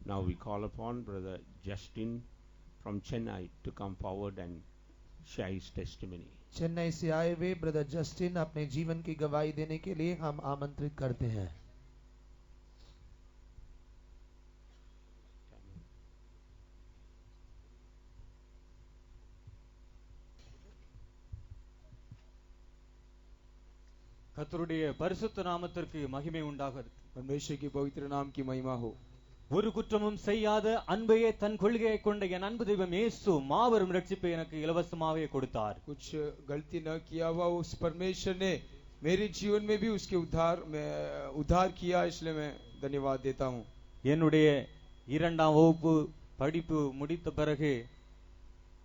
Now we call upon Brother Justin from Chennai to come forward and share his testimony. Chennai से आए हुए brother Justin अपने जीवन की गवाही देने के लिए हम आमंत्रित करते हैं। கர்த்தருடைய பரிசுத்த நாமத்திற்கு மகிமை உண்டாகிறது. परमेश्वर की पवित्र नाम की महिमा हो। ஒரு குற்றமும் செய்யாத அன்பையே தன் கொள்கையை கொண்ட என் அன்பு தெய்வம் இயேசு மாபெரும் ரட்சிப்பை எனக்கு இலவசமாகவே கொடுத்தார். कुछ गलती न किया हुआ उस परमेश्वर ने मेरे जीवन में भी उसके उद्धार किया, इसलिए मैं धन्यवाद देता हूँ। என்னுடைய 2ஆம் வகுப்பு படிப்பு முடித்த பிறகு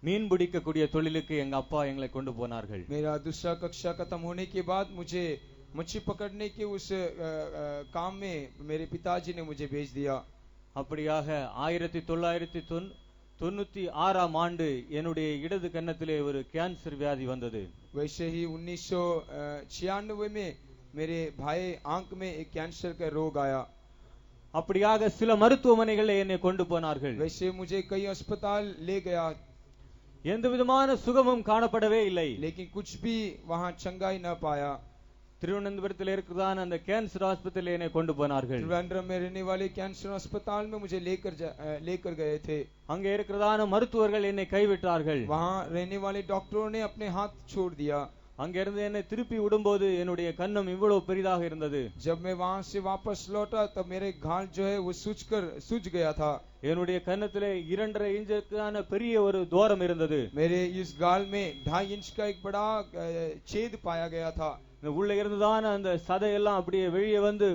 மீன் பிடிக்கக்கூடிய தொழிலுக்கு எங்க அப்பா எங்களை கொண்டு போனார்கள். मेरा दूसरा कक्षा खत्म होने के बाद मुझे मच्छी पकड़ने के उस काम में मेरे पिताजी ने मुझे भेज दिया। அப்படியாக 1996ஆம் ஆண்டு என்னுடைய இடது கன்னத்திலே ஒரு கேன்சர் வியாதி வந்தது. वैसे ही 1996 में मेरे भाई आंख में एक कैंसर का रोग आया। அப்படியாக சில மருத்துவமனைகளில் என்னை கொண்டு போனார்கள். वैसे मुझे कई अस्पताल ले गया, எந்த விதமான சுகமும் காணப்படவே இல்லை. लेकिन कुछ भी वहाँ चंगाई न पाया। திருவனந்தபுரத்தில் இருக்கிறதான அந்த கேன்சர் ஆஸ்பத்திரியில் என்னை கொண்டு போனார்கள். त्रिवेंद्रम में रहने वाले कैंसर अस्पताल में मुझे लेकर गए थे। அங்கே இருக்கிறதான மருத்துவர்கள் என்னை கைவிட்டார்கள். वहाँ रहने वाले डॉक्टरों ने अपने हाथ छोड़ दिया। அங்கிருந்து என்னை திருப்பி விடும்போது என்னுடைய கன்னம் இவ்வளவு பெரிதாக இருந்தது. जब मैं वहाँ से वापस लौटा तब मेरे घाल जो है वो सूज गया था। என்னுடைய கன்னத்திலே 2.5 இன்ச்சுக்கான பெரிய ஒரு துவாரம் இருந்தது. मेरे इस गाल में 2.5 इंच का एक बड़ा छेद पाया गया था। உள்ள இருந்துதான் அந்த சதையெல்லாம் அப்படியே வெளியே வந்து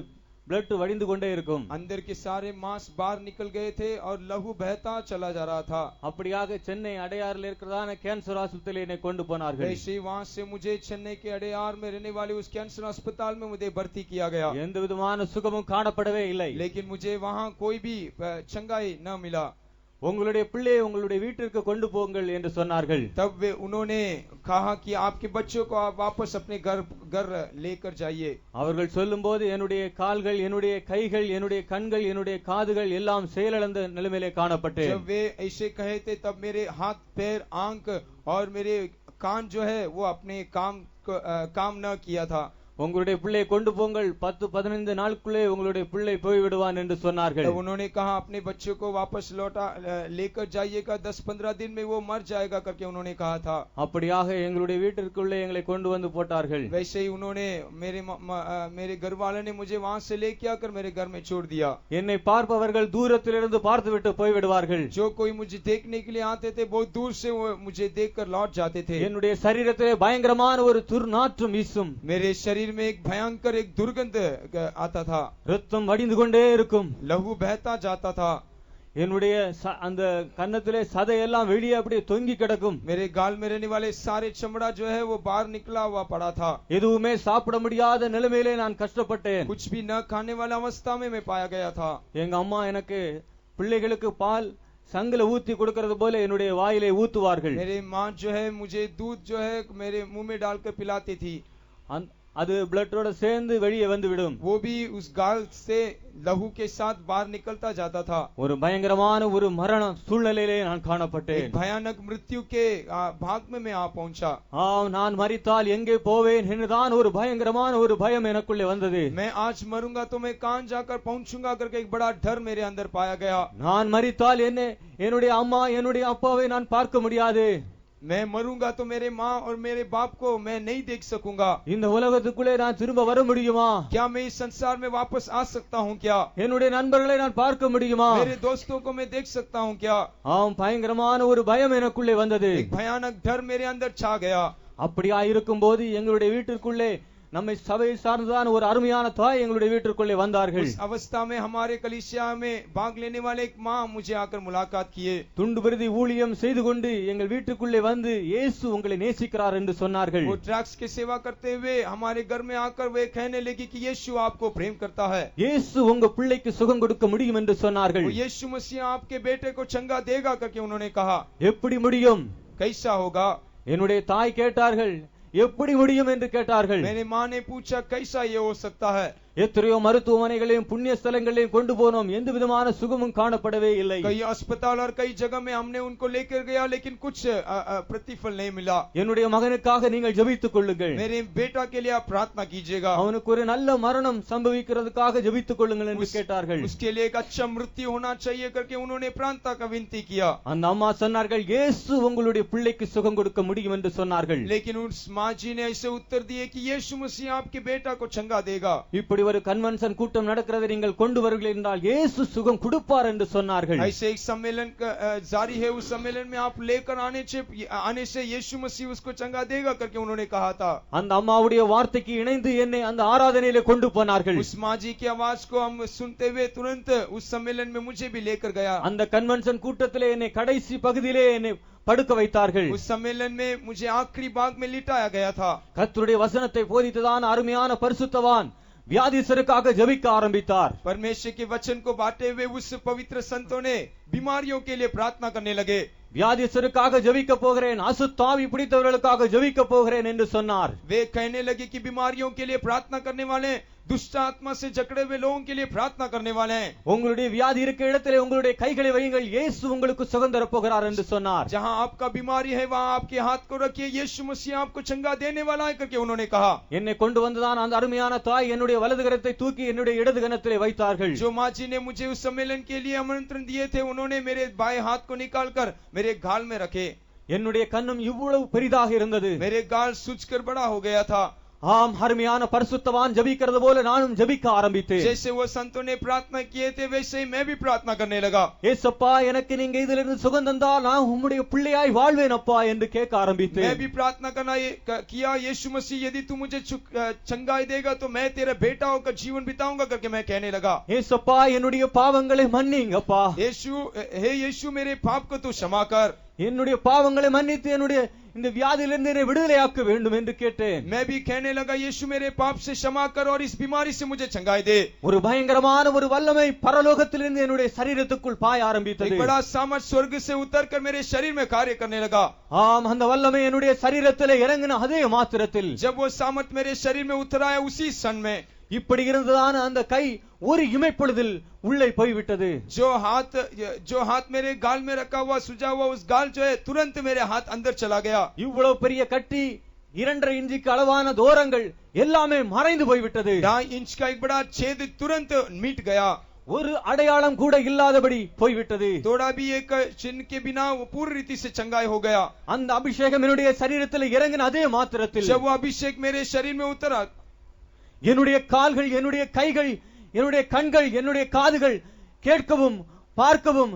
ब्लड वड़िंद கொண்டே இருக்கும். अंदर के सारे मांस बाहर निकल गए थे और लहू बहता चला जा रहा था। அப்படியாக சென்னை அடையாறில் இருக்கிறதான கேன்சர் ஆஸ்பத்திரியில் என்னை கொண்டு போனார்கள். वैसे वहां से मुझे चेन्नई के अடையாर में रहने वाले उस कैंसर अस्पताल में मुझे भर्ती किया गया। எந்த விதமான சுகமும் காணப்படவே இல்லை. लेकिन मुझे वहां कोई भी चंगाई न मिला। உங்களுடைய பிள்ளையை உங்களுடைய வீட்டிற்கு கொண்டு போங்கள் என்று சொன்னார்கள். तब वे उन्होंने कहा कि आपके बच्चों को आप वापस अपने घर लेकर जाइए। அவர்கள் சொல்லும்போது என்னுடைய கால்கள், என்னுடைய கைகள், என்னுடைய கண்கள், என்னுடைய காதுகள் எல்லாம் செயலிழந்த நிலைமையிலே காணப்பட்டேன். जब वे ऐसे कहे थे तब मेरे हाथ, पैर, आंख और मेरे कान जो है वो अपने काम न किया था। உங்களுடைய பிள்ளையை கொண்டு போங்கள், 10-15 நாளுக்குள்ளே உங்களுடைய பிள்ளை போய் விடுவான் என்று சொன்னார்கள். उन्होंने कहा अपने बच्चों को वापस लेकर जाइएगा, 10-15 दिन में वो मर जाएगा करके उन्होंने कहा था। அப்படியாக எங்களுடைய வீட்டிற்குள்ளே எங்களை கொண்டு வந்து போட்டார்கள். वैसे ही उन्होंने मेरे घर वाले ने मुझे वहां से लेके आकर मेरे घर में छोड़ दिया। என்னை பார்ப்பவர்கள் தூரத்திலிருந்து பார்த்துவிட்டு போய் விடுவார்கள். जो कोई मुझे देखने के लिए आते थे बहुत दूर से वो मुझे देखकर लौट जाते थे। என்னுடைய சரீரத்திலே பயங்கரமான ஒரு துர்நாற்றம் வீசும். मेरे शरीर में एक भयंकर एक दुर्गंध आता था। ரத்தம் வடிந்து கொண்டே இருக்கும். लहू बहता जाता था। என்னுடைய அந்த கன்னத்திலே சதையெல்லாம் வெளியே அப்படியே தொங்கி கிடக்கும். मेरे गाल में रहने वाले सारे चमड़ा जो है वो बाहर निकला हुआ पड़ा था। எதுவுமே சாப்பிட முடியாத நிலைமையிலே நான் கஷ்டப்பட்டேன். कुछ भी न खाने वाला अवस्था में मैं पाया गया था। எங்க அம்மா எனக்கு பிள்ளைகளுக்கு பால் சங்கில ஊத்தி கொடுக்கிறது போல என்னுடைய வாயிலே ஊத்துவார்கள். मेरे माँ जो है मुझे दूध जो है मेरे मुंह में डालकर पिलाती थी। அது ब्लडோட சேர்ந்து வெளியே வந்து விடும். वो भी उस गाल से लहू के साथ बाहर निकलता जाता था। ஒரு பயங்கரமான ஒரு மரண சூழ்நிலையிலே நான் காணப்பட்டேன். भयानक मृत्यु के भाग में मैं आ पहुंचा। நான் மரித்தால் எங்கே போவேன் என்றுதான் ஒரு பயங்கரமான ஒரு பயம் எனக்குள்ளே வந்தது. मैं आज मरूंगा तो मैं कहां जाकर पहुंचूंगा करके एक बड़ा डर मेरे अंदर पाया गया। நான் மரித்தால் என்னுடைய அம்மா என்னுடைய அப்பாவை நான் பார்க்க முடியாது. मैं मरूंगा तो मेरे माँ और मेरे बाप को मैं नहीं देख सकूंगा। இந்த உலகத்துக்குள்ளே நான் திரும்ப வர முடியுமா? क्या मैं इस संसार में वापस आ सकता हूँ क्या? என்னுடைய நண்பர்களை நான் பார்க்க முடியுமா? मेरे दोस्तों को मैं देख सकता हूँ क्या? பயங்கரமான ஒரு பயம் எனக்குள்ளே வந்தது. एक भयानक डर मेरे अंदर छा गया। அப்படியா இருக்கும்போது எங்களுடைய வீட்டிற்குள்ளே நம்மை சபை சார்ந்ததான ஒரு அருமையான தாய் எங்களுடைய வீட்டிற்குள்ளே வந்தார்கள். उस अवस्था में हमारे कलीसिया में भाग लेने वाले एक माँ मुझे आकर मुलाकात किए। துண்டு பிரதி ஊழியம் செய்து கொண்டு எங்கள் வீட்டுக்குள்ளே வந்து இயேசு உங்களை நேசிக்கிறார் என்று சொன்னார்கள். वो ड्रग्स की सेवा करते हुए हमारे घर में आकर वे कहने लगी कि यीशु आपको प्रेम करता है। இயேசு உங்க பிள்ளைக்கு சுகம் கொடுக்க முடியும் என்று சொன்னார்கள். वो यीशु मसीह आपके बेटे को चंगा देगा करके उन्होंने कहा। எப்படி முடியும்? कैसा होगा? என்னுடைய தாய் கேட்டார்கள், எப்படி முடியும் என்று கேட்டார்கள். मेरी माँ ने पूछा कैसा ये हो सकता है? எத்தனையோ மருத்துவமனைகளையும் புண்ணிய ஸ்தலங்களையும் கொண்டு போனோம், எந்த விதமான சுகமும் காணப்படவே இல்லை. कई अस्पताल और कई जगह में हमने उनको लेकर गया लेकिन कुछ प्रतिफल नहीं मिला. என்னுடைய மகனுக்காக நீங்கள் ஜெபித்துக் கொள்ளுங்கள், मेरे बेटा के लिए आप प्रार्थना कीजिएगा, அவனுக்கு ஒரு நல்ல மரணம் சம்பவிக்கிறதுக்காக ஜெபித்துக் கொள்ளுங்கள் என்று கேட்டார்கள். उसके लिए एक अच्छा मृत्यु होना चाहिए करके उन्होंने प्रार्थना का विनती किया. அந்த அம்மா சொன்னார்கள், இயேசு உங்களுடைய பிள்ளைக்கு சுகம் கொடுக்க முடியும் என்று சொன்னார்கள். लेकिन उस माँ जी ने ऐसे उत्तर दिए कि यीशु मसीह आपके बेटा को चंगा देगा. இப்படி ஒரு கன்வென்ஷன் கூட்டம் நடக்கிறதை நீங்கள் கொண்டு வருகிறீர்கள் என்றால் இயேசு சுகம் கொடுப்பார் என்று சொன்னார்கள். ऐसे एक सम्मेलन जारी है, उस सम्मेलन में आप लेकर आने से यीशु मसीह उसको चंगा देगा करके उन्होंने कहा था. அந்த அம்மாவுடைய வார்த்தைக்கு இணைந்து என்னை அந்த ஆராதனையிலே கொண்டு போனார்கள். उस माँ जी की आवाज को हम सुनते हुए तुरंत उस सम्मेलन में मुझे भी लेकर गया. அந்த கன்வென்ஷன் கூட்டத்திலே என்னை கடைசி பகுதியிலே என்னை படுக்க வைத்தார்கள். उस सम्मेलन में मुझे आखिरी भाग में लिटाया गया था. கர்த்தருடைய வசனத்தை போதித்ததான அருமையான பரிசுத்தவான் வியாதிசருக்காக ஜெபிக்க ஆரம்பித்தார். परमेश्वर के वचन को बांटे हुए उस पवित्र संतों ने बीमारियों के लिए प्रार्थना करने लगे. வியாதிசருக்காக ஜெபிக்க போகிறேன், அசுத்தாவி பிடித்தவர்களுக்காக ஜெபிக்க போகிறேன் என்று சொன்னார். वे कहने लगे कि बीमारियों के लिए प्रार्थना करने वाले, दुष्ट आत्मा से जकड़े हुए लोगों के लिए प्रार्थना करने वाले हैं. உங்களுடைய வியாதி இருக்க இடத்திலே உங்களுடைய கைகளை வையுங்கள், இயேசு உங்களுக்கு சுகம் தரப் போகிறார் என்று சொன்னார். जहां आपका बीमारी है वहां आपके हाथ को रखिए, यीशु मसीह आपको चंगा देने वाला है करके उन्होंने कहा. என்னை கொண்டு வந்ததான் அந்த அருமையான தாய் என்னுடைய வலது கரத்தை தூக்கி என்னுடைய இடது கரத்திலே வைத்தார்கள். जो माँ जी ने मुझे उस सम्मेलन के लिए आमंत्रण दिए थे, उन्होंने मेरे बाएं हाथ को निकालकर मेरे गाल में रखे. என்னுடைய கண்ணும் இவ்வளவு பெரிதாக இருந்தது. मेरे गाल सूजकर बड़ा हो गया था. ஆம், அருமையான பரிசுத்தவான் ஜெபிக்கிறது போல நானும் ஜெபிக்க ஆரம்பித்தேன். जैसे वो संतों ने प्रार्थना किए थे वैसे ही मैं भी प्रार्थना करने लगा. ஏசப்பா, எனக்கு நீங்க இதிலிருந்து சுகம் தந்தால் நான் உம்முடைய பிள்ளையாய் வாழ்வேன் அப்பா என்று கேட்க मैं ஆரம்பித்தேன். भी प्रार्थना करना किया, यीशु मसीह यदि तू मुझे चंगाई देगा तो मैं तेरा बेटा होकर जीवन बिताऊंगा करके मैं कहने लगा. ஏசப்பா, என்னுடைய பாவங்களை மன்னிங்கப்பா, हे यीशु मेरे पाप को तू क्षमा कर. என்னுடைய பாவங்களை மன்னித்து என்னுடைய இந்த வியாதியிலிருந்து என்னை விடுதலையாக்க வேண்டும் என்று கேட்டேன். मैं भी कहने लगा, यीशु मेरे पाप से क्षमा कर और इस बीमारी से मुझे चंगाई दे. ஒரு பயங்கரமான ஒரு வல்லமை பரலோகத்திலிருந்து என்னுடைய சரீரத்துக்குள் பாய ஆரம்பித்தது. एक बड़ा सामर्थ स्वर्ग से उतरकर मेरे शरीर में कार्य करने लगा. ஆம், அந்த வல்லமை என்னுடைய சரீரத்திலே இறங்கின அதே மாத்திரத்தில் जब वो सामर्थ मेरे शरीर में उतर आया उसी क्षण में இப்படி இருந்ததான அந்த கை ஒரு இமைப்பொழுதில் உள்ளே போய்விட்டது. जो हाथ मेरे गाल में रखा हुआ सुजा हुआ उस गाल जो है तुरंत मेरे हाथ अंदर चला गया. இவ்வளவு பெரிய கட்டி 2.5 இன்ச்சுக்கு அளவான தூரங்கள் எல்லாமே மறைந்து போய்விட்டது. 2.5 इंच का एक बड़ा छेद तुरंत मिट गया. ஒரு அடையாளம் கூட இல்லாதபடி போய்விட்டது. थोड़ा भी एक चिन्ह के बिना वो पूरी रीति से चंगाई हो गया. அந்த அபிஷேகம் என்னுடைய சரீரத்தில் இறங்கின அதே மாத்திரத்தில் जब वो अभिषेक मेरे शरीर में उतरा, என்னுடைய கால்கள், என்னுடைய கைகள், என்னுடைய கண்கள், என்னுடைய காதுகள் கேட்கவும் பார்க்கவும்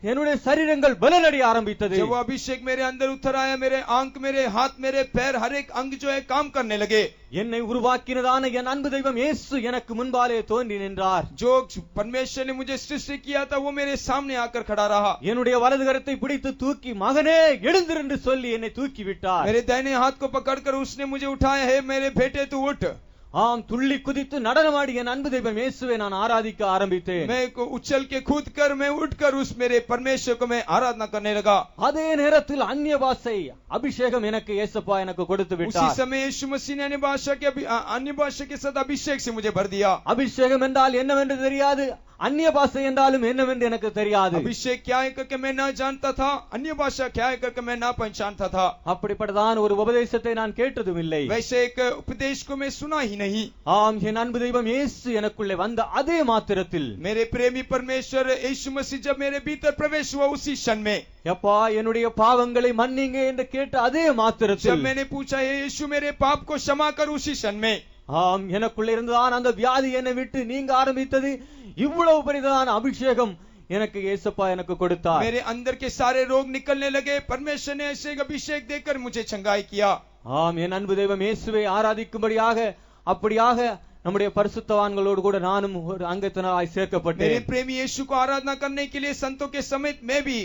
என்னுடைய சரீரங்கள் பலனடைய ஆரம்பித்தது. जब वो अभिषेक मेरे अंदर उतर आया, मेरे आंख, मेरे हाथ, मेरे पैर, हर एक अंग जो है काम करने लगे. என்னை உருவாக்கினதான என் அன்பு தெய்வம் இயேசு எனக்கு முன்பாலே தோன்றி நின்றார். जो परमेश्वर ने मुझे सृष्टि किया था वो मेरे सामने आकर खड़ा रहा. என்னுடைய வலது கரத்தை பிடித்து தூக்கி, மகனே எழுந்திரு என்று சொல்லி என்னை தூக்கி விட்டார். मेरे दाहिने हाथ को पकड़कर उसने मुझे उठाया, है मेरे बेटे तू उठ. ஆம், துள்ளி குதித்து நடனமாடி என் அன்பு தெய்வம் இயேசுவை நான் ஆராதிக்க ஆரம்பித்தேன். मैं उछल के कूद कर मैं उठकर उस मेरे परमेश्वर को मैं आराधना करने लगा. அதே நேரத்தில் அந்நிய பாஷை அபிஷேகம் எனக்கு இயேசுப்பா எனக்கு கொடுத்து उसी விட்டார். समय यीशु मसीह ने अन्य भाषा के साथ अभिषेक से मुझे भर दिया. அபிஷேகம் என்றால் என்னவென்று தெரியாது, அந்நிய பாஷை என்றாலும் என்னவென்று எனக்கு தெரியாது. अभिषेक क्या है करके मैं ना जानता था, अन्य भाषा क्या है करके मैं ना पहचानता था. அப்படிப்பட்டதான் ஒரு உபதேசத்தை நான் கேட்டதும் இல்லை. वैसे एक उपदेश को मैं सुना ही नहीं. ஆம், என் அன்பு தெய்வம் இயேசு எனக்குள்ளே வந்த அதே மாத்திரத்தில், मेरे प्रेमी परमेश्वर यीशु मसीह जब मेरे भीतर प्रवेश हुआ उसी क्षण में, எப்பா என்னுடைய பாவங்களை மன்னிங்க என்று கேட்ட அதே जब மாத்திரத்தில், मैंने पूछा हे यीशु मेरे पाप को क्षमा कर उसी क्षण में, ஆம், எனக்குள்ள இருந்துதான் அந்த வியாதி என்னை விட்டு நீங்க ஆரம்பித்தது. இவ்வளவு பெரிதான அபிஷேகம் எனக்கு இயேசுப்பா எனக்கு கொடுத்தார். मेरे अंदर के सारे रोग निकलने लगे. परमेश्वर ने ऐसे एक अभिषेक देकर मुझे चंगाई किया. ஆம், என் அன்பு தெய்வம் இயேசுவை ஆராதிக்கும்படியாக அப்படியாக நம்முடைய பரிசுத்தவான்களோடு கூட நானும் ஒரு அங்கத்தினராய் சேர்க்கப்பட்டேன். मेरे प्रेमी यीशु को आराधना करने के लिए संतों के समेत मैं भी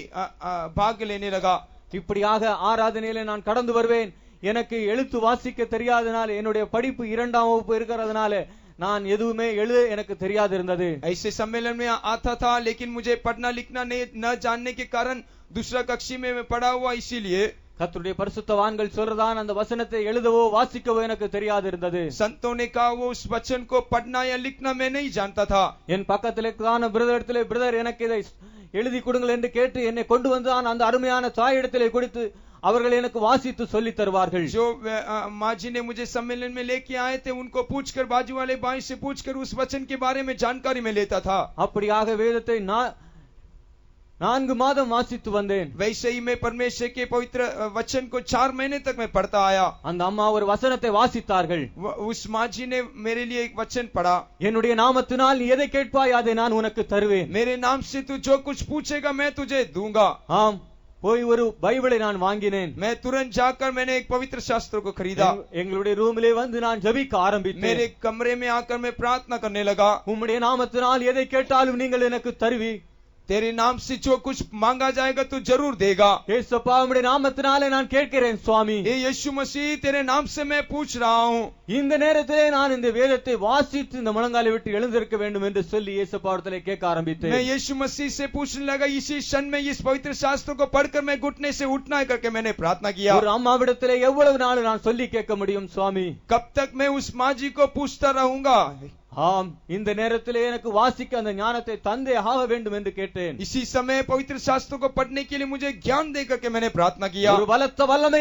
भाग लेने लगा. இப்படியாக ஆராதனையிலே நான் கடந்து வருவேன். எனக்கு எழுத்து வாசிக்க தெரியாதனால, என்னுடைய படிப்பு 2ஆம் வகுப்பு இருக்கிறதுனால நான் எதுவுமே எழுத எனக்கு தெரியாது இருந்தது. ऐसे सम्मेलन में आता था लेकिन मुझे पढ़ना लिखना न जानने के कारण दूसरा कक्षा में मैं पढ़ा हुआ, इसीलिए கர்த்தருடைய பரிசுத்தவான்கள் சொல்றதான் அந்த வசனத்தை எழுதவோ வாசிக்கவோ எனக்கு தெரியாது இருந்தது. संतों ने कहा वो उस वचन को पढ़ना या लिखना मैं नहीं जानता था. என் பக்கத்திலே காண பிரதரிடத்திலே பிரதர் எனக்கு இதை எழுதி கொடுங்கள் என்று கேட்டு என்னை கொண்டு வந்து அந்த அருமையான தாயிடத்திலே கொடுத்து அவர்கள் எனக்கு வாசித்து சொல்லி தருவார்கள். जो माँ जी ने मुझे सम्मेलन में लेके आए थे उनको पूछकर बाजू वाले भाई से पूछकर उस वचन के बारे में जानकारी में लेता था. அப்படியாக வேதத்தை 4 மாதம் வாசித்து வந்தேன். वैसे ही मैं परमेश्वर के पवित्र वचन को 4 महीने तक मैं पढ़ता आया. அந்த அம்மா ஒரு வசனத்தை வாசித்தார்கள். उस माँ जी ने मेरे लिए एक वचन पढ़ा. என்னுடைய நாமத்தினால் நீ எதை கேட்பாய் அதை நான் உனக்கு தருவேன். मेरे नाम से तू जो कुछ पूछेगा मैं तुझे दूंगा. ஆம், போய் ஒரு பைபிளை நான் வாங்கினேன். मैं तुरंत जाकर मैंने एक पवित्र शास्त्र को खरीदा. எங்களுடைய ரூமிலே வந்து நான் ஜெபிக்க ஆரம்பித்தேன். मेरे कमरे में आकर मैं प्रार्थना करने लगा. உம்முடைய நாமத்தினால் எதை கேட்டாலும் நீங்கள் எனக்கு தருவி. तेरे नाम से जो कुछ मांगा जाएगा तू जरूर देगा. ஏசப்பா உம்முடைய நாமத்தினாலே நான் கேட்கிறேன் சுவாமி. ये यीशु मसीह तेरे नाम से मैं पूछ रहा हूँ. இந்த நேரத்திலே நான் இந்த வேதத்தை வாசித்து இந்த முழங்காலை விட்டு எழுந்திருக்க வேண்டும் என்று சொல்லி ஏசப்பாவிடத்திலே கேட்க ஆரம்பித்தேன். मैं यीशु मसीह से पूछने लगा. इसी क्षण में इस पवित्र शास्त्र को पढ़कर मैं घुटने से उठना है करके मैंने प्रार्थना किया. ஒரு அம்மாவிடத்திலே எவ்வளவு நாள் நான் சொல்லி கேட்க முடியும் சுவாமி? कब तक मैं उस माँ जी को पूछता रहूंगा. ஆம், இந்த நேரத்திலே எனக்கு வாசிக்க அந்த ஞானத்தை தந்தே ஆக வேண்டும் என்று கேட்டேன். इसी समय पवित्र शास्त्र को पढ़ने के लिए मुझे ज्ञान दे करके मैंने प्रार्थना किया. ஒரு பலத்த வல்லமை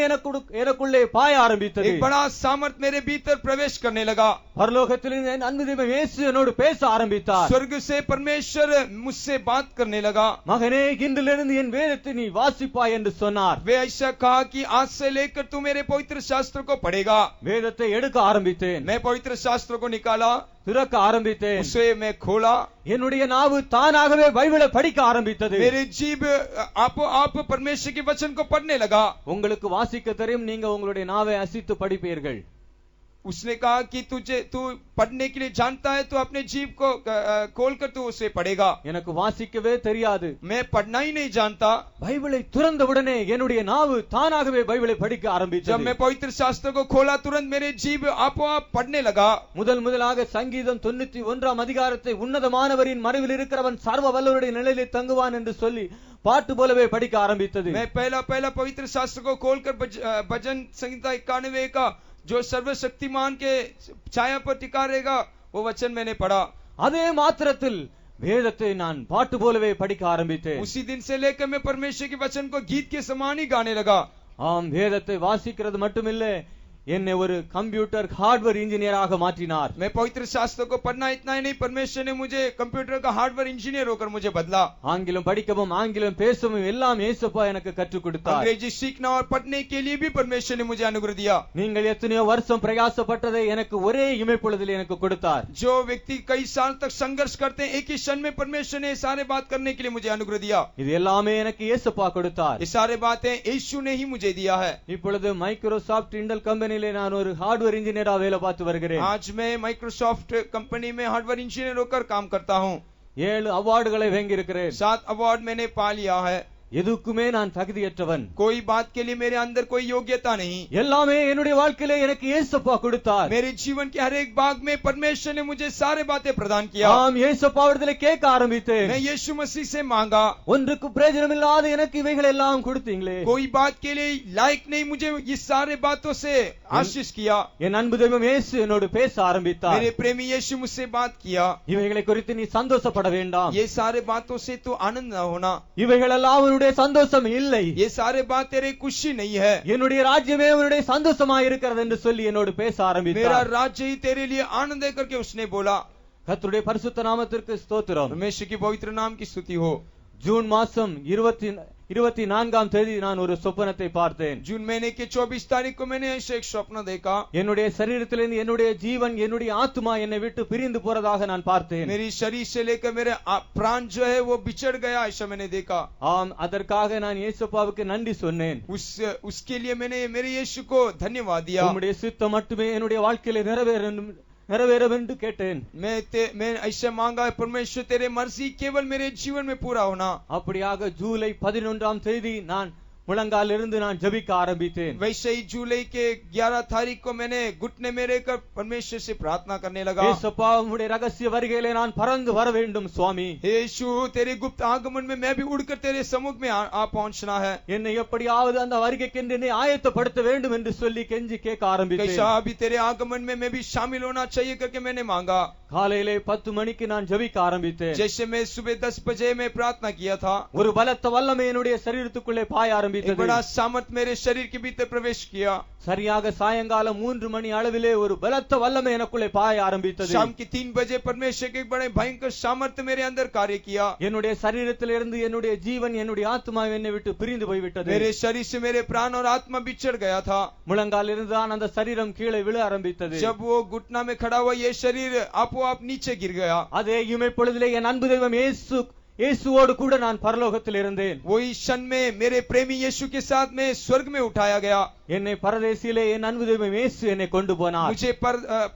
எனக்குள்ளே பாய ஆரம்பித்தது. एक बड़ा सामर्थ मेरे भीतर प्रवेश करने लगा. பரலோகத்திலிருந்து என் அன்பு தெய்வம் இயேசு என்னோடு பேச ஆரம்பித்தார். स्वर्ग से परमेश्वर मुझसे बात करने लगा. மகனே, இன்றிலிருந்து என் வேதத்தை நீ வாசிப்பாய் என்று சொன்னார். वे ऐसा कहा कि आज से लेकर तू मेरे पवित्र शास्त्र को पढ़ेगा. வேதத்தை எடுக்க ஆரம்பித்தேன். मैं पवित्र शास्त्र को निकाला. திறக்க ஆரம்பித்தேன். उसे मैं खोला. என்னுடைய நாவு தானாகவே பைபிளை படிக்க ஆரம்பித்தது. मेरे जीभ आप परमेश्वर के वचन को पढ़ने लगा. உங்களுக்கு வாசிக்க தெரியும், நீங்க உங்களுடைய நாவை அசைத்து படிப்பீர்கள். उसने कहा कि तू पढ़ने के लिए जानता है तो अपने जीभ को खोलकर तू उसे पढ़ेगा. எனக்கு வாசிக்கவே தெரியாது. मैं पढ़ना ही नहीं जानता. பைபிளை திறந்தவுடனே என்னுடைய நாவு தானாகவே பைபிளை படிக்க जब ஆரம்பித்தது. मैं पवित्र शास्त्र को खोला तुरंत मेरे जीभ आप पढ़ने लगा. முதலாக சங்கீதம் 91 அதிகாரத்தை உன்னதமானவரின் மறைவில் இருக்கிறவன் சர்வ வல்லவருடைய நிலையிலே தங்குவான் என்று சொல்லி பாட்டு போலவே படிக்க ஆரம்பித்தது. मैं पहला पवित्र शास्त्र को खोलकर भजन संहिता 91 का जो सर्वशक्तिमान के छाया पर टिका रहेगा वो वचन मैंने पढ़ा. அதே மாத்திரத்தில் வேதத்தை நான் பாட்டு போலவே படிக்க ஆரம்பித்தேன். उसी दिन से लेकर मैं परमेश्वर के वचन को गीत के समान ही गाने लगा. ஆம், வேதத்தை வாசிக்கிறது மட்டுமில்லை, என்னை ஒரு கம்ப்யூட்டர் ஹார்ட்வேர் இன்ஜினியராக மாற்றினார். मैं पवित्र शास्त्र को पढ़ना इतना ही नहीं, परमेश्वर ने मुझे कंप्यूटर का हार्डवेयर इंजीनियर होकर मुझे बदला. ஆங்கிலம் படிக்கவும் ஆங்கிலம் பேசவும் எல்லாம் இயேசுப்பா எனக்கு கற்றுக் கொடுத்தார். अंग्रेजी सीखना और पढ़ने के लिए भी परमेश्वर ने मुझे अनुग्रह दिया. நீங்கள் எத்தனையோ வருஷம் பிரயாசப்பட்டதை எனக்கு ஒரே இமைப்பொழுதில் எனக்கு கொடுத்தார். जो व्यक्ति कई साल तक संघर्ष करते हैं एक ही क्षण में परमेश्वर ने सारे बात करने के लिए मुझे अनुग्रह दिया. இது எல்லாமே எனக்கு இயேசுப்பா கொடுத்தார். ये सारे बातें यीशु ने ही मुझे दिया है. இப்பொழுது மைக்ரோசாஃப்ட் இண்டல் கம்பெனியிலே நான் ஒரு ஹார்ட்வேர் இன்ஜினியரா வேலை பார்த்து வருகிறேன். आज मैं माइक्रोसॉफ्ट कंपनी में हार्डवेयर इंजीनियर होकर काम करता हूँ. 7 அவார்டுகளை வாங்கி இருக்கிறேன். 7 अवार्ड मैंने पा लिया है. எதுக்குமே நான் தகுதியற்றவன். कोई बात के लिए मेरे अंदर कोई योग्यता नहीं. எல்லாமே என்னுடைய வாழ்க்கையிலே எனக்கு இயேசுப்பா கொடுத்தார். मेरे जीवन के हर एक भाग में परमेश्वर ने मुझे सारे बातें प्रदान किया. ஆம், இயேசுப்பாவிடத்திலே கேட்க ஆரம்பித்தேன். मैं यीशु मसीह से मांगा. ஒன்றுக்கு பிரயோஜனமில்லாத எனக்கு இவைகள் எல்லாம் கொடுத்தீங்களே. कोई बात के लिए लायक नहीं, मुझे ये सारे बातों से आशीष किया. என் அன்பு தெய்வம் இயேசு என்னோடு பேச ஆரம்பித்தார். मेरे प्रेमी यीशु मुझसे बात किया. இவைகளை குறித்து நீ சந்தோஷப்பட வேண்டாம். ये सारे बातों से तू आनंद न होना. இவைகள் எல்லாம் உன்னுடைய சந்தோஷம் இல்லை. ये सारे बात तेरे खुशी नहीं है. என்னுடைய ராஜ்யமே உன்னுடைய சந்தோஷமாக இருக்கிறது என்று சொல்லி என்னோடு பேச मेरा ஆரம்பித்தார். राज्य ही तेरे लिए आनंद है करके उसने बोला. கர்த்தருடைய பரிசுத்த நாமத்திற்கு ஸ்தோத்திரம். परमेश्वर की पवित्र नाम की स्तुति हो. ஜூன் மாசம் 24ஆம் தேதி நான் ஒரு சொப்பனத்தை பார்த்தேன். जून महीने के 24 तारीख को मैंने ऐसे एक स्वप्न देखा. என்னுடைய சரீரத்திலிருந்து என்னுடைய ஜீவன் என்னுடைய ஆத்மா என்னை விட்டு பிரிந்து போறதாக நான் பார்த்தேன். मेरी शरीर से लेकर मेरे प्राण जो है वो बिछड़ गया, ऐसा मैंने देखा. ஆம், அதற்காக நான் இயேசுப்பாவுக்கு நன்றி சொன்னேன். उसके लिए मैंने मेरे यीशु को धन्यवाद दिया. உம்முடைய சித்தம் மட்டுமே என்னுடைய வாழ்க்கையில நிறைவேறும் என்று கேட்டேன். मैं ऐसे मांगा, परमेश्वर तेरे मर्जी केवल मेरे जीवन में पूरा होना. அப்படியாக ஜூலை 11ஆம் தேதி நான் முழங்காலிருந்து நான் ஜெபிக்க ஆரம்பித்தேன். वैसे ही जुलाई के 11 तारीख को मैंने घुटने में रहकर परमेश्वर से प्रार्थना करने लगा। இயேசுப்பா உம்முடைய ரகசிய வருகையிலே நான் பறந்து வர வேண்டும் சுவாமி. हे यीशु तेरे गुप्त आगमन में मैं भी उड़कर तेरे सम्मुख में आ पहुंचना है। என்னை எப்படியாவது அந்த வருகைக்கென்று என்னை ஆயத்தப்படுத்த வேண்டும் என்று சொல்லி கெஞ்சி கேட்க ஆரம்பித்தேன். कैसा अभी तेरे आगमन में मैं भी शामिल होना चाहिए करके मैंने मांगा। காலையிலே 10 மணிக்கு நான் ஜெபிக்க ஆரம்பித்தேன். जैसे मैं सुबह 10 बजे में प्रार्थना किया था, ஒரு பலத்த வல்லமை என்னுடைய சரீரத்துக்குள்ளே பாய एक ஆரம்பித்தது. बड़ा सामर्थ मेरे शरीर के भीतर प्रवेश किया। சரியாக சாயங்காலம் 3 மணி அளவிலே ஒரு பலத்த வல்லமை எனக்குள்ளே பாய ஆரம்பித்தது. शाम की 3 बजे परमेश्वर के बड़े भयंकर सामर्थ्य मेरे अंदर कार्य किया। என்னுடைய சரீரத்திலிருந்து என்னுடைய ஜீவன் என்னுடைய ஆத்மா என்னை விட்டு பிரிந்து போய்விட்டது. मेरे शरीर से मेरे प्राण और आत्मा बिछड़ गया था। முழங்காலிருந்து தான் அந்த சரீரம் கீழே விழ ஆரம்பித்தது. जब वो घुटना में खड़ा हुआ ये शरीर आपो आप नीचे गिर गया। அதே இமைப்பொழுதிலே என் அன்பு தெய்வம் இயேசுவோடு கூட நான் பரலோகத்தில் இருந்தேன். वही क्षण में मेरे प्रेमी यीशु के साथ में स्वर्ग में उठाया गया। என்னை பரதேசியிலே என் அன்பு தெய்வம் இயேசு என்னை கொண்டு போனார். मुझे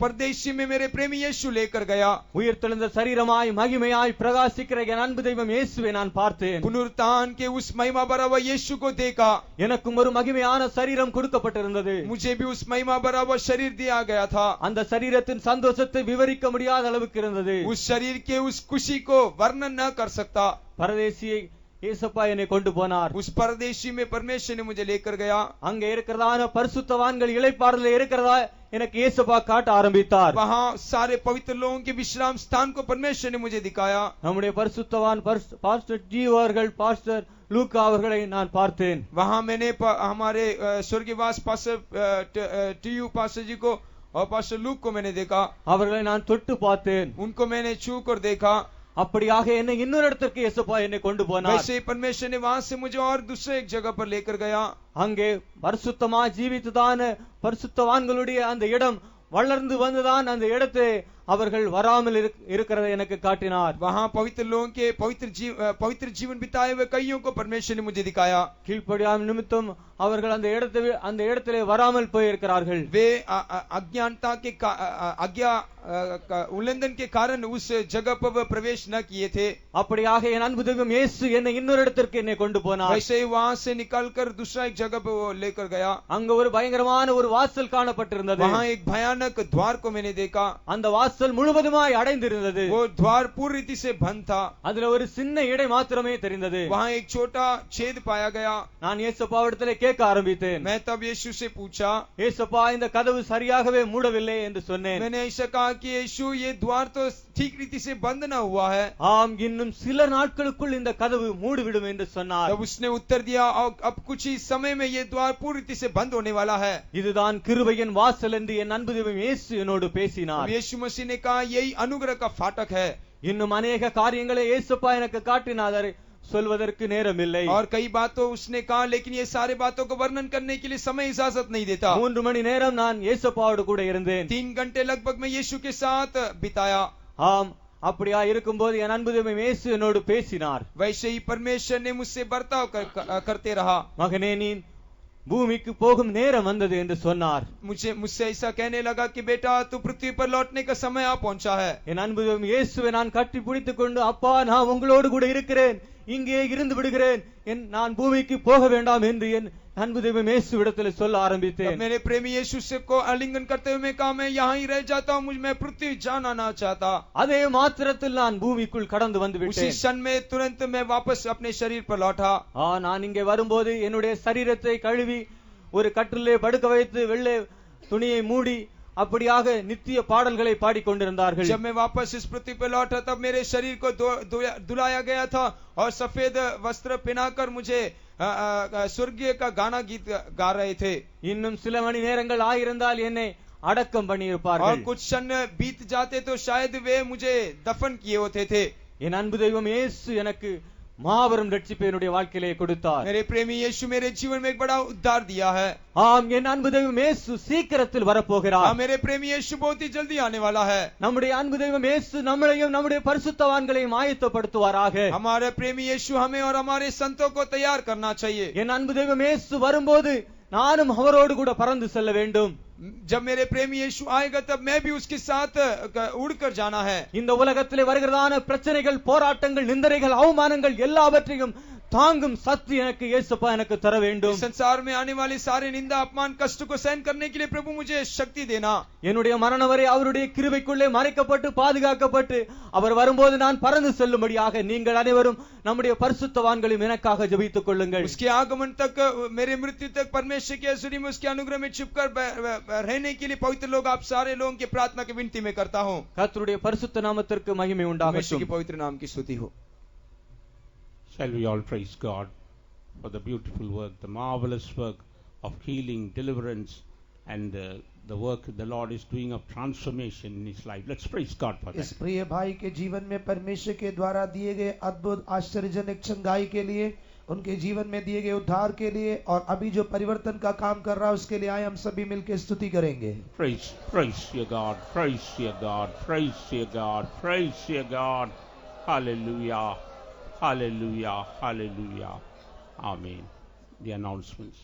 परदेशी में मेरे प्रेमी यीशु लेकर गया। உயிர்த்தெழுந்த சரீரமாய் மகிமையாய் பிரகாசிக்கிற என் அன்பு தெய்வம் இயேசுவை நான் பார்த்தேன். पुनरुत्थान के उस महिमा भरा हुआ यीशु को देखा। எனக்கும் ஒரு மகிமையான சரீரம் கொடுக்கப்பட்டிருந்தது. मुझे भी उस महिमा भरा हुआ शरीर दिया गया था। அந்த சரீரத்தின் சந்தோஷத்தை விவரிக்க முடியாத அளவுக்கு இருந்தது. उस शरीर के उस खुशी को वर्णन न कर सकता। பரதேசியை இயேசுப்பா என்னை கொண்டு போனார். उस परदेशी में परमेश्वर ने मुझे लेकर गया। அங்க இருக்கிறதான பரிசுத்தவான்கள் இளைப்பாறுதல் இருக்கிறதா எனக்கு இயேசுப்பா காட்ட ஆரம்பித்தார். वहाँ सारे पवित्र लोगों के विश्राम स्थान को परमेश्वर ने मुझे दिखाया। நம்முடைய பரிசுத்தவான் பாஸ்டர் ஜி அவர்கள் பாஸ்டர் லூக்கா அவர்களை நான் பார்த்தேன். वहाँ मैंने हमारे स्वर्गवास पास्टर टीयू पास्टर जी को और पास्टर लूक को मैंने देखा। அவர்களை நான் தொட்டு பார்த்தேன். उनको मैंने छू कर देखा। அப்படியாக என்னை இன்னொரு இடத்துக்கு இயேசுப்பா என்னை கொண்டு போனார். वैसे ही परमेश्वर ने वहाँ से मुझे और दूसरे एक जगह पर लेकर गया। அங்கே பரிசுத்தமா ஜீவித்ததான பரிசுத்தவான்களுடைய அந்த இடம் வளர்ந்து வந்துதான் அந்த இடத்தை அவர்கள் வராமல் இருக்கிறதை எனக்கு காட்டினார். वहाँ पवित्र लोगों के पवित्र जीवन बिताए हुए कईयों को परमेश्वर ने मुझे दिखाया। கீழ்ப்படியாமை நிமித்தம் அவர்கள் அந்த இடத்திலே வராமல் போயிருக்கிறார்கள். वे अज्ञानता के आज्ञा उल्लंघन के कारण उस जगह पर वह प्रवेश न किए थे। அப்படியாக என் அன்பு தெய்வம் இயேசு என்னை இன்னொரு இடத்திற்கு என்னை கொண்டு போனார். वैसे ही वहाँ से निकालकर दूसरा एक जगह पर वो लेकर गया। அங்க ஒரு பயங்கரமான ஒரு வாசல் காணப்பட்டிருந்தது. वहाँ एक भयानक द्वार को मैंने देखा। அந்த வாசல் முழுவதுமாய் அடைந்திருந்தது. वो द्वार पूरी रीति से बंद था। அதுல ஒரு சின்ன இடை மாத்திரமே தெரிந்தது. वहाँ एक छोटा छेद पाया गया। நான் இயேசுப்பாவிடத்திலே கேட்க ஆரம்பித்தேன். मैं तब यीशु से पूछा, இயேசுப்பா இந்த கதவு சரியாகவே மூடவில்லை என்று சொன்னேன். मैंने ऐसा कहा कि यीशु ये द्वार तो ठीक रीति से बंद न हुआ है। ஆம் இன்னும் சில நாட்களுக்குள் இந்த கதவு மூடிவிடும் என்று சொன்னார். तब उसने उत्तर दिया, अब कुछ ही समय में ये द्वार पूरी रीति से बंद होने वाला है। இதுதான் கிருபையின் வாசல் என்று என் அன்பு தெய்வம் இயேசு என்னோடு பேசினார். यीशु मसीह ने कहा यही अनुग्रह का फाटक है। இன்னும் अनेक காரியங்களை இயேசுப்பா எனக்கு காட்டினார், சொல்வதற்கு நேரம் இல்லை. और कई बातों उसने कहा, लेकिन ये सारे बातों को वर्णन करने के लिए समय इजाजत नहीं देता। 3 மணி நேரம் நான் இயேசுப்பாவோடு கூட இருந்தேன். 3 घंटे लगभग मैं यीशु के साथ बिताया। ஆம் அப்படியா இருக்கும்போது என் அன்பு தெய்வம் இயேசு என்னோடு பேசினார். वैसे ही परमेश्वर ने मुझसे बर्ताव करते रहा। மகனே நீ பூமிக்கு போகும் நேரம் வந்தது என்று சொன்னார். मुझसे ऐसा कहने लगा कि बेटा तू पृथ्वी पर लौटने का समय आ पहुंचा है। என் அன்பு தெய்வம் இயேசுவை நான் கட்டி பிடித்துக் கொண்டு, அப்பா நான் உங்களோடு கூட இருக்கிறேன், இங்கே இருந்து விடுகிறேன், நான் பூமிக்கு போக வேண்டாம் என்று என் அன்பு தெய்வம் இயேசுவிடத்தில் சொல்ல ஆரம்பித்தேன். मेरे प्रेमी यीशु से को आलिंगन करते हुए मैं कहा मैं यहाँ ही रह जाता हूँ, मैं पृथ्वी जाना ना चाहता। அதே மாத்திரத்தில் நான் பூமிக்குள் கடந்து வந்து उसी விட்டேன். क्षण में तुरंत मैं वापस अपने शरीर पर लौटा। நான் இங்கே வரும்போது என்னுடைய சரீரத்தை கழுவி ஒரு கட்டிலே படுக்க வைத்து வெள்ளை துணியை மூடி அப்படியாக நித்திய பாடல்களை பாடிக்கொண்டிருந்தார்கள். जब मैं वापस इस पृथ्वी पर लौटा तब मेरे शरीर को धुलाया गया था और सफेद वस्त्र पहनाकर मुझे स्वर्गीय का गाना गीत गा रहे थे। இன்னும் சில மணி நேரங்கள் ஆயிருந்தால் என்னை அடக்கம் பண்ணி और இருப்பார்கள். कुछ क्षण बीत जाते तो शायद वे मुझे दफन किए होते थे। என் அன்பு தெய்வம் இயேசு எனக்கு மாபெரும் ரட்சிப்பை என்னுடைய வாழ்க்கையிலே கொடுத்தார். मेरे प्रेमी यीशु मेरे जीवन में एक बड़ा उद्धार दिया है। ஆம் என் அன்பு தெய்வம் இயேசு சீக்கிரத்தில் வரப்போகிறார். मेरे प्रेमी यीशु बहुत ही जल्दी आने वाला है। நம்முடைய அன்பு தெய்வம் இயேசு நம்மளையும் நம்முடைய பரிசுத்தவான்களையும் ஆயத்தப்படுத்துவாராக. हमारे प्रेमी यीशु हमें और हमारे संतों को तैयार करना चाहिए। என் அன்பு தெய்வம் இயேசு வரும்போது நானும் அவரோடு கூட பறந்து செல்ல வேண்டும். जब मेरे प्रेमी यीशु आएगा तब मैं भी उसके साथ उड़कर जाना है। இந்த உலகத்திலே வருகிறதான பிரச்சனைகள், போராட்டங்கள், நிந்தனைகள், அவமானங்கள் எல்லாவற்றையும் தாங்கும் சக்தி எனக்கு இயேசுப்பா எனக்கு தர வேண்டும். इस संसार में आने वाली सारे निंदा अपमान कष्ट को सहन करने के लिए प्रभु मुझे शक्ति देना. என்னுடைய மரணம் வரை அவருடைய கிருபைக்குள்ளே மறைக்கப்பட்டு பாதுகாக்கப்பட்டு அவர் வரும்போது நான் பறந்து செல்லும்படியாக நீங்கள் அனைவரும் நம்முடைய பரிசுத்தவான்களையும் எனக்காக ஜெபித்துக் கொள்ளுங்கள். उसके आगमन तक मेरे मृत्यु तक परमेश्वर की हजूरी में उसके अनुग्रह में छिपकर रहने के लिए पवित्र लोग आप सारे लोगों की प्रार्थना की विनती में करता हूँ. கர்த்தருடைய பரிசுத்த நாமத்திற்கு மகிமை परमेश्वर உண்டாகட்டும். के पवित्र नाम की स्तुति हो. Shall we all praise God for the beautiful work, the marvelous work of healing, deliverance, and the work the Lord is doing of transformation in his life. Let's praise God for इस that. प्रिय भाई के जीवन में परमेश्वर के द्वारा दिए गए अद्भुत आश्चर्यजनक चंगाई के लिए, उनके जीवन में दिए गए उद्धार के लिए और अभी जो परिवर्तन का काम कर रहा है उसके लिए आए हम सभी मिलकर स्तुति करेंगे. Praise your God, praise your God, praise your God, praise your God. Hallelujah, hallelujah, hallelujah. Amen. The announcements.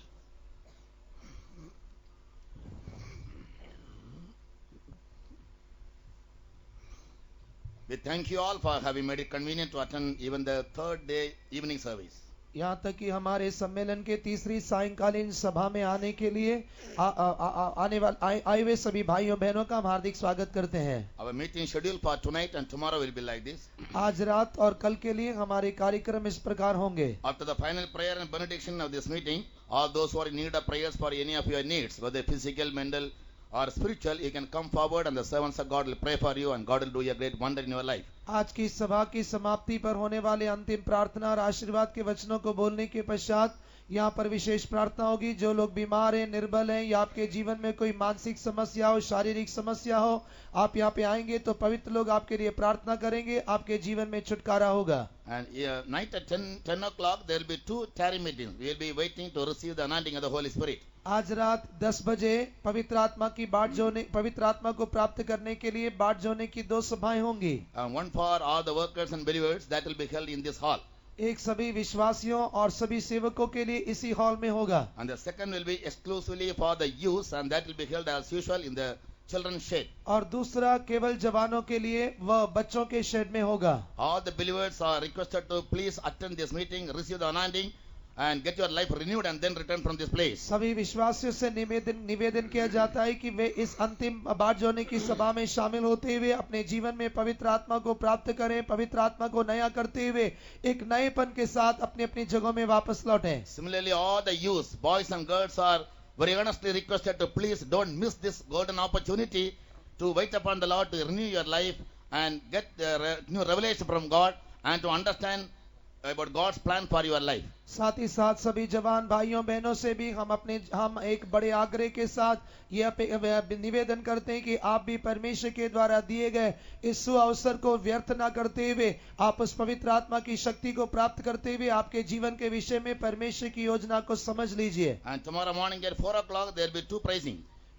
We thank you all for having made it convenient to attend even the third day evening service. यहाँ तक कि हमारे सम्मेलन के तीसरी सायंकालीन सभा में आने के लिए आए हुए सभी भाइयों बहनों का हम हार्दिक स्वागत करते हैं. Our meeting schedule for tonight and tomorrow will be like this. आज रात और कल के लिए हमारे कार्यक्रम इस प्रकार होंगे. After the final prayer and benediction of this meeting, all those who are in need of prayers for any of your needs, whether physical, mental or spiritual, you can come forward and the servants of God will pray for you and God will do a great wonder in your life. आज की सभा की समाप्ति पर होने वाले अंतिम प्रार्थना और आशीर्वाद के वचनों को बोलने के पश्चात यहाँ पर विशेष प्रार्थना होगी. जो लोग बीमार हैं, निर्बल हैं या आपके जीवन में कोई मानसिक समस्या हो, शारीरिक समस्या हो, आप यहाँ पे आएंगे तो पवित्र लोग आपके लिए प्रार्थना करेंगे, आपके जीवन में छुटकारा होगा. And night at 10 o'clock there will be two tarry meetings. We will be waiting to receive the anointing of the Holy Spirit. आज रात 10 बजे पवित्र आत्मा को प्राप्त करने के लिए बाट जोने की 2 सभाएं होंगी. And one for all the workers and believers that will be held in this hall. एक सभी विश्वासियों और सभी सेवकों के लिए इसी हॉल में होगा. And the second will be exclusively for the youth and that will be held as usual in the children's shed. और दूसरा केवल जवानों के लिए वह बच्चों के शेड में होगा. All the believers are requested to please attend this meeting, receive the anointing and get your life renewed and then return from this place. सभी विश्वासियों से निवेदन किया जाता है कि वे इस अंतिम बाट जोने की सभा में शामिल होते हुए अपने जीवन में पवित्र आत्मा को प्राप्त करें, पवित्र आत्मा को नया करते हुए एक नएपन के साथ अपनी अपनी जगहों में वापस लौटें. Similarly, all the youth, boys and girls are very earnestly requested to please don't miss this golden opportunity to wait upon the Lord to renew your life and get new revelation from God and to understand about God's plan for your life. साथ ही साथ सभी जवान भाइयों बहनों से भी हम एक बड़े आग्रह के साथ यह निवेदन करते हैं कि आप भी परमेश्वर के द्वारा दिए गए इस अवसर को व्यर्थ ना करते हुए आप उस पवित्र आत्मा की शक्ति को प्राप्त करते हुए आपके जीवन के विषय में परमेश्वर की योजना को समझ लीजिए. And tomorrow morning at 4 o'clock there will be two praising.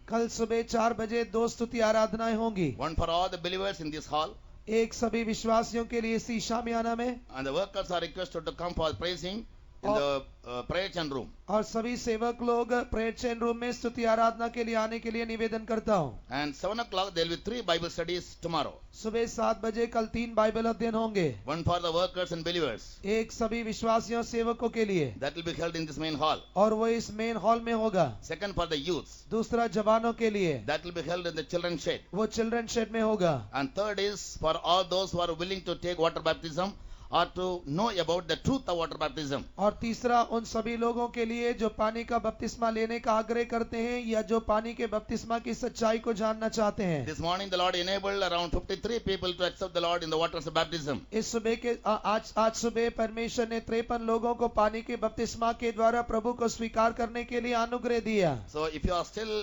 कल सुबह 4 बजे 2 स्तुति आराधनाएं होंगी. One for all the believers in this hall. एक सभी विश्वासियों के लिए इसी शामियाना में. And the workers are requested to come for praising in the prayer chain room. और सभी सेवक लोग प्रेयर चैन रूम में स्तुति आराधना के लिए आने के लिए निवेदन करता हूँ. And 7 o'clock there will be 3 Bible studies tomorrow. सुबह 7 बजे कल 3 बाइबल अध्ययन होंगे. One for the workers and believers. एक सभी विश्वासियों सेवकों के लिए That will be held in this main hall. और वो इस मेन हॉल में होगा. Second for the youths. दूसरा जवानों के लिए That will be held in the children's shed. वो चिल्ड्रन शेड में होगा. And third is for all those who are willing to take water baptism or to know about the truth of water baptism. और तीसरा उन सभी लोगों के लिए जो पानी का बपतिस्मा लेने का आग्रह करते हैं या जो पानी के बपतिस्मा की सच्चाई को जानना चाहते हैं. This morning the Lord enabled around 53 people to accept the Lord in the waters of baptism. इस सुबह के आज सुबह परमेश्वर ने 53 लोगों को पानी के बपतिस्मा के द्वारा प्रभु को स्वीकार करने के लिए अनुग्रह दिया. So if you are still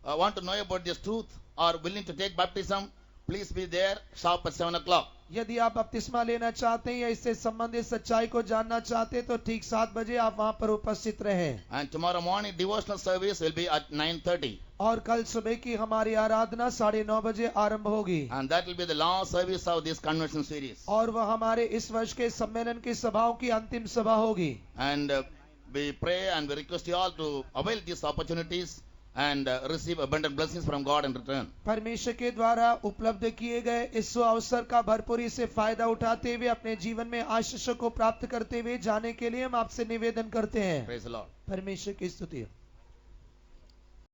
want to know about this truth or willing to take baptism, please be there sharp at 7 o'clock. यदि आप बपतिस्मा लेना चाहते हैं या इससे संबंधित सच्चाई को जानना चाहते हैं तो ठीक 7 बजे आप वहां पर उपस्थित रहें. And tomorrow morning devotional service will be at 9:30. और कल सुबह की हमारी आराधना 9:30 बजे आरंभ होगी. And that will be the last service of this convention series. और वह हमारे इस वर्ष के सम्मेलन की सभाओं की अंतिम सभा होगी. And we pray and we request you all to avail these opportunities and receive abundant blessings from God in return. परमेश्वर के द्वारा उपलब्ध किए गए इस अवसर का भरपूरी से फायदा उठाते हुए अपने जीवन में आशीषों को प्राप्त करते हुए जाने के लिए हम आपसे निवेदन करते हैं। Praise the Lord. परमेश्वर की स्तुति हो।